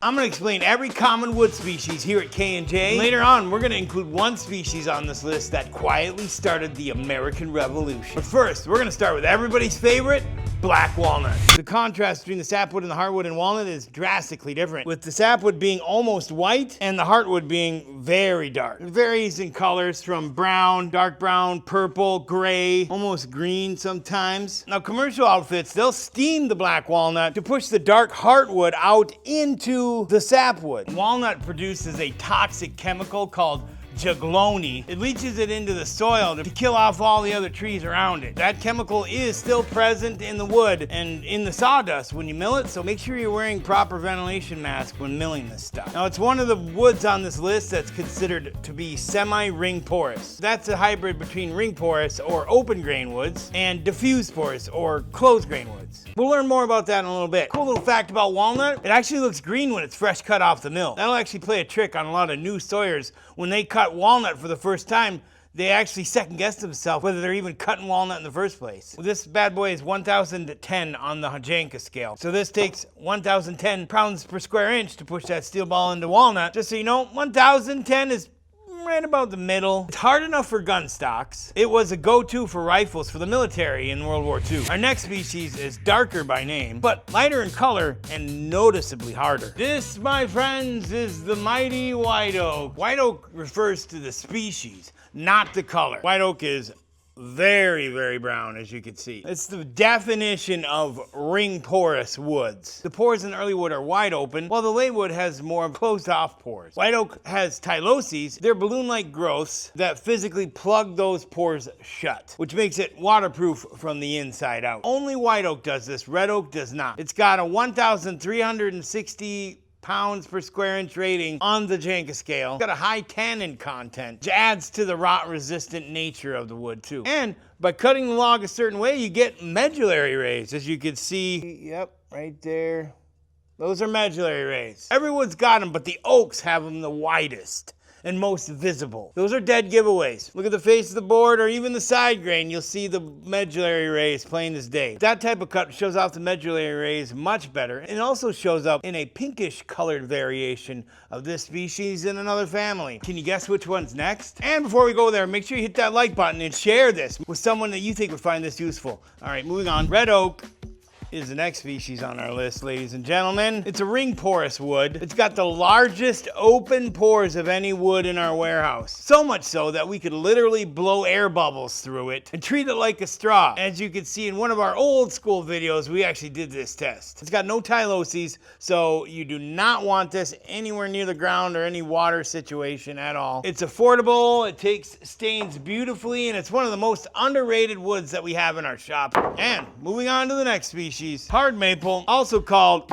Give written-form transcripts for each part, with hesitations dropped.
I'm gonna explain every common wood species here at K&J. Later on, we're gonna include one species on this list that quietly started the American Revolution. But first, we're gonna start with everybody's favorite, black walnut. The contrast between the sapwood and the hardwood and walnut is drastically different, with the sapwood being almost white and the hardwood being very dark. It varies in colors from brown, dark brown, purple, gray, almost green sometimes. Now, commercial outfits, they'll steam the black walnut to push the dark hardwood out into the sapwood. Walnut produces a toxic chemical called jagloni. It leaches it into the soil to kill off all the other trees around it. That chemical is still present in the wood and in the sawdust when you mill it, so make sure you're wearing proper ventilation mask when milling this stuff. Now, it's one of the woods on this list that's considered to be semi-ring porous. That's a hybrid between ring porous or open grain woods and diffuse porous or closed grain woods. We'll learn more about that in a little bit. Cool little fact about walnut, it actually looks green when it's fresh cut off the mill. That'll actually play a trick on a lot of new sawyers. When they cut walnut for the first time, they actually second guess themselves whether they're even cutting walnut in the first place. This bad boy is 1,010 on the Janka scale. So this takes 1,010 pounds per square inch to push that steel ball into walnut. Just so you know, 1,010 is right about the middle. It's hard enough for gun stocks. It was a go-to for rifles for the military in World War II. Our next species is darker by name, but lighter in color and noticeably harder. This, my friends, is the mighty white oak. White oak refers to the species, not the color. White oak is very, very brown, as you can see. It's the definition of ring-porous woods. The pores in early wood are wide open, while the late wood has more closed-off pores. White oak has tyloses. They're balloon-like growths that physically plug those pores shut, which makes it waterproof from the inside out. Only white oak does this. Red oak does not. It's got a 1,360 pounds per square inch rating on the Janka scale. It's got a high tannin content, which adds to the rot resistant nature of the wood too. And by cutting the log a certain way, you get medullary rays, as you can see. Yep, right there. Those are medullary rays. Every wood's got them, but the oaks have them the widest and most visible. Those are dead giveaways. Look at the face of the board or even the side grain, you'll see the medullary rays plain as day. That type of cut shows off the medullary rays much better, and also shows up in a pinkish colored variation of this species in another family. Can you guess which one's next? And before we go there, make sure you hit that like button and share this with someone that you think would find this useful. All right, moving on. Red oak is the next species on our list, ladies and gentlemen. It's a ring porous wood. It's got the largest open pores of any wood in our warehouse. So much so that we could literally blow air bubbles through it and treat it like a straw. As you can see in one of our old school videos, we actually did this test. It's got no tyloses, so you do not want this anywhere near the ground or any water situation at all. It's affordable, it takes stains beautifully, and it's one of the most underrated woods that we have in our shop. And moving on to the next species, hard maple, also called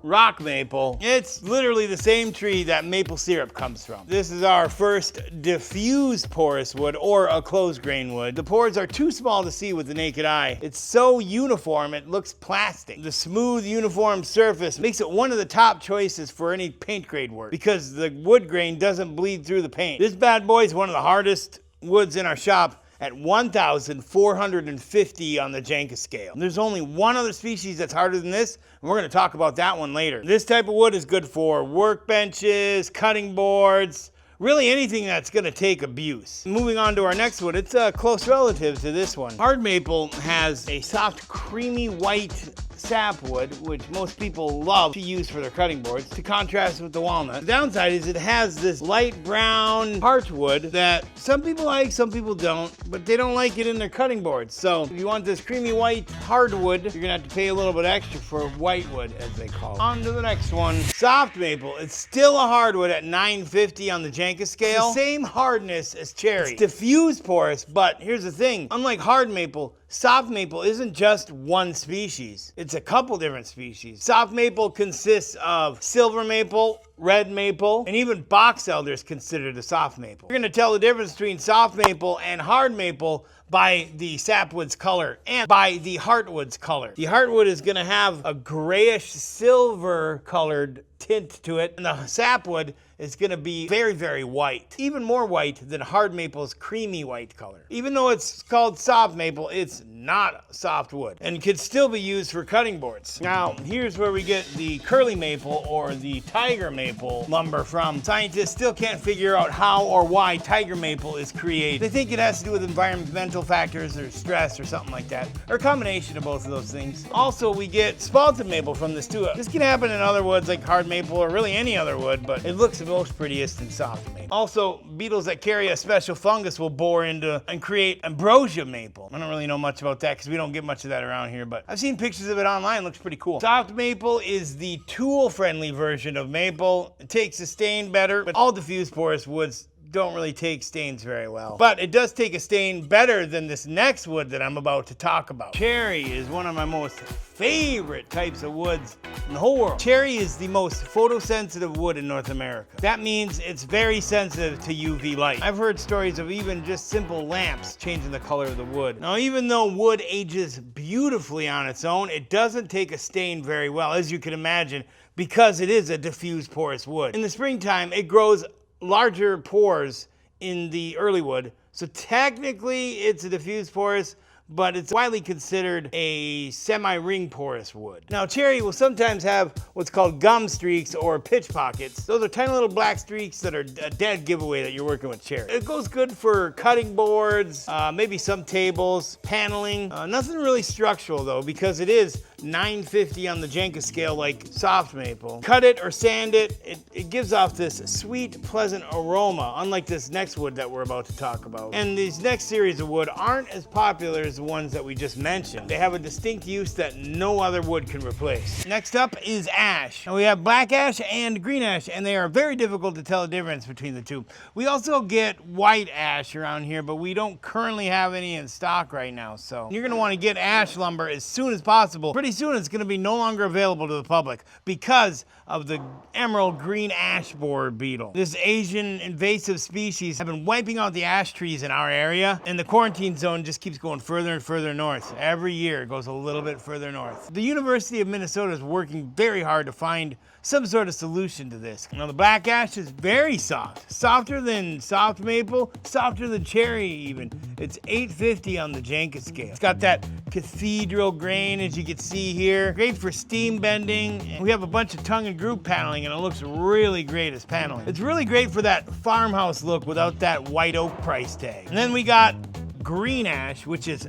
rock maple. It's literally the same tree that maple syrup comes from. This is our first diffused porous wood, or a closed grain wood. The pores are too small to see with the naked eye. It's so uniform it looks plastic. The smooth uniform surface makes it one of the top choices for any paint grade work because the wood grain doesn't bleed through the paint. This bad boy is one of the hardest woods in our shop at 1,450 on the Janka scale. There's only one other species that's harder than this, and we're gonna talk about that one later. This type of wood is good for workbenches, cutting boards, really anything that's gonna take abuse. Moving on to our next one, it's a close relative to this one. Hard maple has a soft, creamy white sapwood, which most people love to use for their cutting boards, to contrast with the walnut. The downside is it has this light brown heartwood that some people like, some people don't, but they don't like it in their cutting boards. So if you want this creamy white hardwood, you're gonna have to pay a little bit extra for whitewood, as they call it. On to the next one. Soft maple. It's still a hardwood at 950 on the Janka scale. It's the same hardness as cherry. It's diffuse porous, but here's the thing. Unlike hard maple, soft maple isn't just one species. It's a couple different species. Soft maple consists of silver maple, red maple, and even box elder is considered a soft maple. You're gonna tell the difference between soft maple and hard maple by the sapwood's color and by the heartwood's color. The heartwood is gonna have a grayish silver colored tint to it. And the sapwood is going to be very, very white. Even more white than hard maple's creamy white color. Even though it's called soft maple, it's not softwood and could still be used for cutting boards. Now, here's where we get the curly maple or the tiger maple lumber from. Scientists still can't figure out how or why tiger maple is created. They think it has to do with environmental factors or stress or something like that, or a combination of both of those things. Also, we get spalted maple from this too. This can happen in other woods like hard maple or really any other wood, but it looks the most prettiest in soft maple. Also, beetles that carry a special fungus will bore into and create ambrosia maple. I don't really know much about that because we don't get much of that around here, but I've seen pictures of it online. It looks pretty cool. Soft maple is the tool-friendly version of maple. It takes a stain better, but all diffuse porous woods don't really take stains very well. But it does take a stain better than this next wood that I'm about to talk about. Cherry is one of my most favorite types of woods in the whole world. Cherry is the most photosensitive wood in North America. That means it's very sensitive to UV light. I've heard stories of even just simple lamps changing the color of the wood. Now, even though wood ages beautifully on its own, it doesn't take a stain very well, as you can imagine, because it is a diffuse porous wood. In the springtime, it grows larger pores in the early wood, so technically it's a diffuse porous, but it's widely considered a semi-ring porous wood. Now, cherry will sometimes have what's called gum streaks or pitch pockets. Those are tiny little black streaks that are a dead giveaway that you're working with cherry. It goes good for cutting boards, maybe some tables, paneling. Nothing really structural though, because it is 950 on the Janka scale like soft maple. Cut it or sand it, it gives off this sweet, pleasant aroma, unlike this next wood that we're about to talk about. And these next series of wood aren't as popular as the ones that we just mentioned. They have a distinct use that no other wood can replace. Next up is ash. And we have black ash and green ash, and they are very difficult to tell the difference between the two. We also get white ash around here, but we don't currently have any in stock right now, so you're gonna wanna get ash lumber as soon as possible. Pretty soon it's gonna be no longer available to the public because of the emerald green ash borer beetle. This Asian invasive species have been wiping out the ash trees in our area, and the quarantine zone just keeps going further and further north. Every year it goes a little bit further north. The University of Minnesota is working very hard to find some sort of solution to this. Now, the black ash is very soft, softer than soft maple, softer than cherry even. It's 850 on the Janka scale. It's got that cathedral grain, as you can see here. Great for steam bending. And we have a bunch of tongue and groove paneling, and it looks really great as paneling. It's really great for that farmhouse look without that white oak price tag. And then we got green ash, which is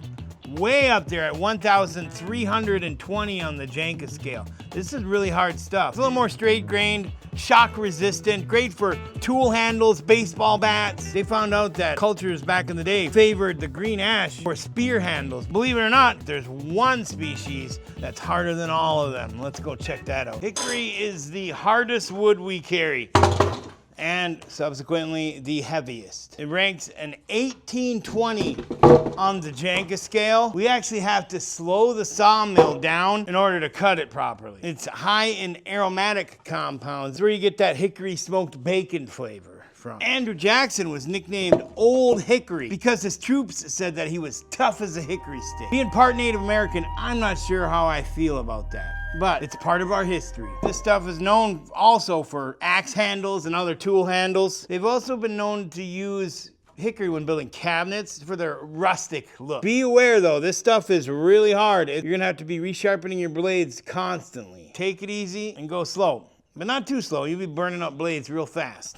way up there at 1,320 on the Janka scale. This is really hard stuff. It's a little more straight grained, shock resistant, great for tool handles, baseball bats. They found out that cultures back in the day favored the green ash for spear handles. Believe it or not, there's one species that's harder than all of them. Let's go check that out. Hickory is the hardest wood we carry, and subsequently the heaviest. It ranks an 1820 on the Janka scale. We actually have to slow the sawmill down in order to cut it properly. It's high in aromatic compounds, where you get that hickory smoked bacon flavor from. Andrew Jackson was nicknamed Old Hickory because his troops said that he was tough as a hickory stick. Being part Native American, I'm not sure how I feel about that, but it's part of our history. This stuff is known also for axe handles and other tool handles. They've also been known to use hickory when building cabinets for their rustic look. Be aware though, this stuff is really hard. You're gonna have to be resharpening your blades constantly. Take it easy and go slow, but not too slow. You'll be burning up blades real fast.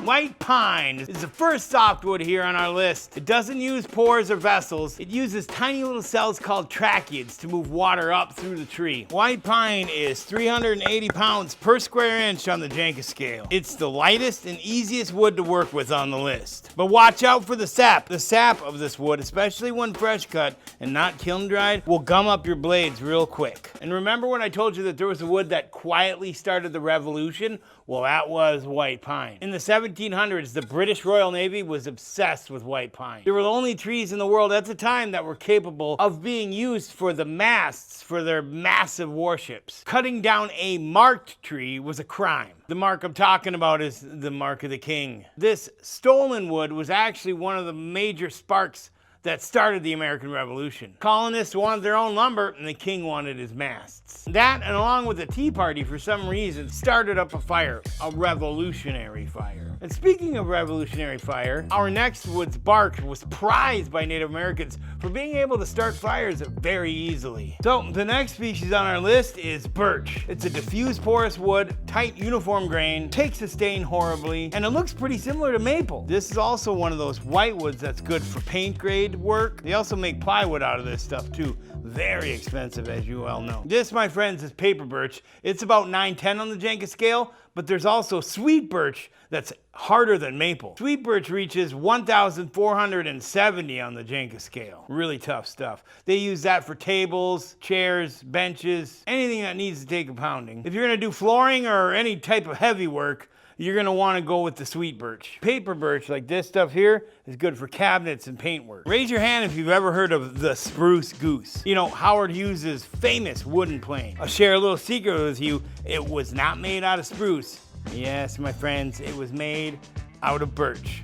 White pine is the first softwood here on our list. It doesn't use pores or vessels. It uses tiny little cells called tracheids to move water up through the tree. White pine is 380 pounds per square inch on the Janka scale. It's the lightest and easiest wood to work with on the list. But watch out for the sap. The sap of this wood, especially when fresh cut and not kiln dried, will gum up your blades real quick. And remember when I told you that there was a wood that quietly started the revolution? Well, that was white pine. In the 1700s, the British Royal Navy was obsessed with white pine. There were the only trees in the world at the time that were capable of being used for the masts for their massive warships. Cutting down a marked tree was a crime. The mark I'm talking about is the mark of the king. This stolen wood was actually one of the major sparks that started the American Revolution. Colonists wanted their own lumber, and the king wanted his masts. That, and along with the Tea Party, for some reason, started up a fire, a revolutionary fire. And speaking of revolutionary fire, our next wood's bark was prized by Native Americans for being able to start fires very easily. So the next species on our list is birch. It's a diffuse porous wood, tight uniform grain, takes a stain horribly, and it looks pretty similar to maple. This is also one of those white woods that's good for paint grade work. They also make plywood out of this stuff too. Very expensive, as you well know. This, my friends, is paper birch. It's about 910 on the Janka scale, but there's also sweet birch that's harder than maple. Sweet birch reaches 1,470 on the Janka scale. Really tough stuff. They use that for tables, chairs, benches, anything that needs to take a pounding. If you're gonna do flooring or any type of heavy work, you're gonna wanna go with the sweet birch. Paper birch, like this stuff here, is good for cabinets and paintwork. Raise your hand if you've ever heard of the spruce goose. You know, Howard Hughes' famous wooden plane. I'll share a little secret with you. It was not made out of spruce. Yes, my friends, it was made out of birch.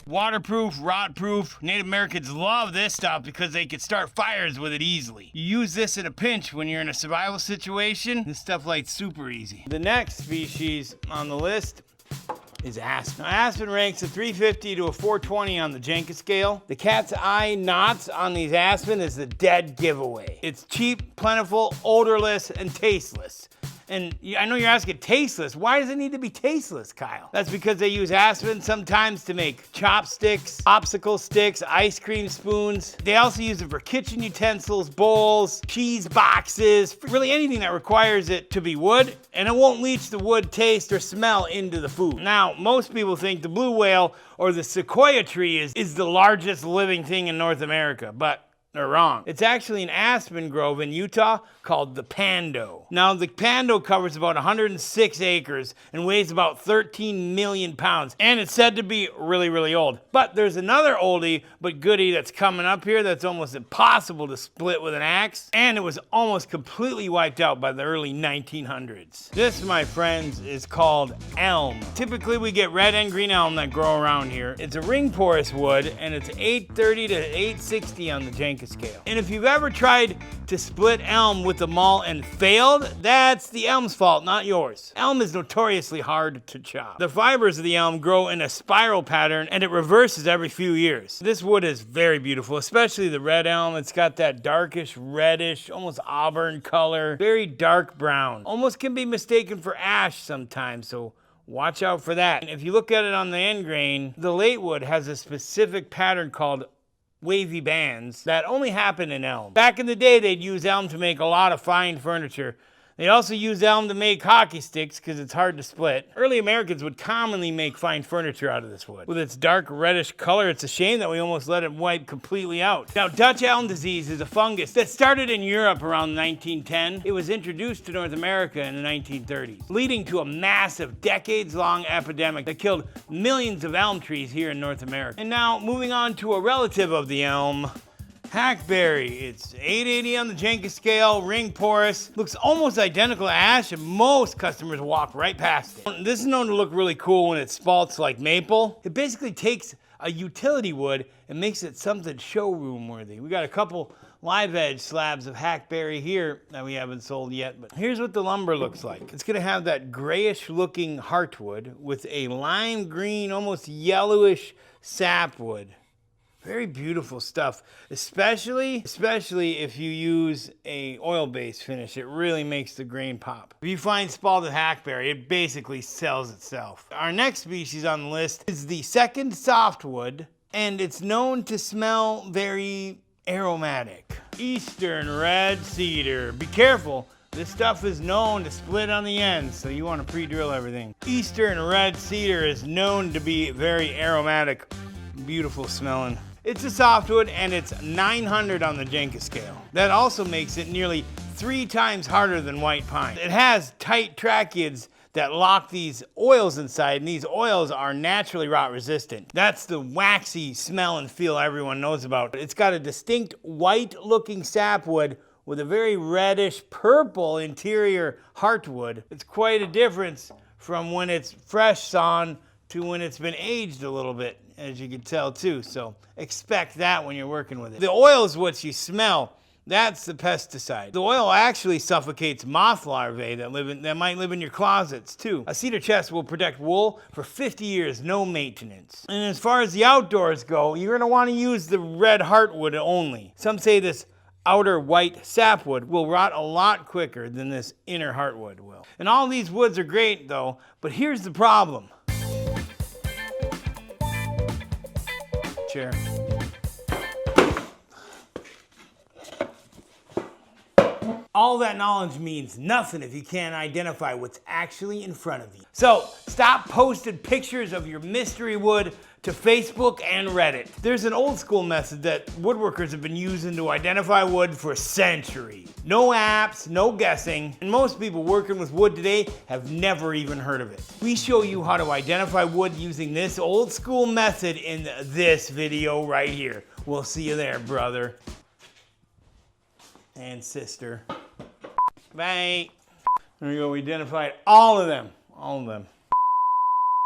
Waterproof, rot-proof. Native Americans love this stuff because they could start fires with it easily. You use this in a pinch when you're in a survival situation. This stuff lights super easy. The next species on the list is aspen. Now, aspen ranks a 350 to a 420 on the Janka scale. The cat's eye knots on these aspen is the dead giveaway. It's cheap, plentiful, odorless, and tasteless. And I know you're asking, tasteless? Why does it need to be tasteless, Kyle? That's because they use aspen sometimes to make chopsticks, popsicle sticks, ice cream spoons. They also use it for kitchen utensils, bowls, cheese boxes, really anything that requires it to be wood, and it won't leach the wood taste or smell into the food. Now, most people think the blue whale or the sequoia tree is the largest living thing in North America, but they're wrong. It's actually an aspen grove in Utah called the Pando. Now, the Pando covers about 106 acres and weighs about 13 million pounds, and it's said to be really, really old. But there's another oldie but goodie that's coming up here that's almost impossible to split with an axe, and it was almost completely wiped out by the early 1900s. This, my friends, is called elm. Typically, we get red and green elm that grow around here. It's a ring-porous wood, and it's 830 to 860 on the Janka scale. And if you've ever tried to split elm with a maul and failed, that's the elm's fault, not yours. Elm is notoriously hard to chop. The fibers of the elm grow in a spiral pattern and it reverses every few years. This wood is very beautiful, especially the red elm. It's got that darkish, reddish, almost auburn color, very dark brown. Almost can be mistaken for ash sometimes, so watch out for that. And if you look at it on the end grain, the late wood has a specific pattern called wavy bands that only happen in elm. Back in the day, they'd use elm to make a lot of fine furniture. They also used elm to make hockey sticks because it's hard to split. Early Americans would commonly make fine furniture out of this wood. With its dark reddish color, it's a shame that we almost let it wipe completely out. Now, Dutch Elm Disease is a fungus that started in Europe around 1910. It was introduced to North America in the 1930s, leading to a massive, decades-long epidemic that killed millions of elm trees here in North America. And now, moving on to a relative of the elm, Hackberry. It's 880 on the Janka scale, ring porous, looks almost identical to ash, and most customers walk right past it. This is known to look really cool when it spalts like maple. It basically takes a utility wood and makes it something showroom worthy. We got a couple live edge slabs of Hackberry here that we haven't sold yet, but here's what the lumber looks like. It's gonna have that grayish looking heartwood with a lime green, almost yellowish sapwood. Very beautiful stuff, especially if you use a oil-based finish. It really makes the grain pop. If you find spalted hackberry, it basically sells itself. Our next species on the list is the second softwood, and it's known to smell very aromatic. Eastern red cedar. Be careful. This stuff is known to split on the ends, so you want to pre-drill everything. Eastern red cedar is known to be very aromatic, beautiful smelling. It's a softwood and it's 900 on the Janka scale. That also makes it nearly 3 times harder than white pine. It has tight tracheids that lock these oils inside, and these oils are naturally rot resistant. That's the waxy smell and feel everyone knows about. It's got a distinct white looking sapwood with a very reddish purple interior heartwood. It's quite a difference from when it's fresh sawn to when it's been aged a little bit. as you can tell too. So expect that when you're working with it. The oil is what you smell. That's the pesticide. The oil actually suffocates moth larvae that might live in your closets too. A cedar chest will protect wool for 50 years, no maintenance. And as far as the outdoors go, you're gonna wanna use the red heartwood only. Some say this outer white sapwood will rot a lot quicker than this inner heartwood will. And all these woods are great though, but here's the problem. Chair. All that knowledge means nothing if you can't identify what's actually in front of you. So stop posting pictures of your mystery wood to Facebook and Reddit. There's an old school method that woodworkers have been using to identify wood for centuries. No apps, no guessing, and most people working with wood today have never even heard of it. We show you how to identify wood using this old school method in this video right here. We'll see you there, brother and sister. Bye. There we go, we identified all of them.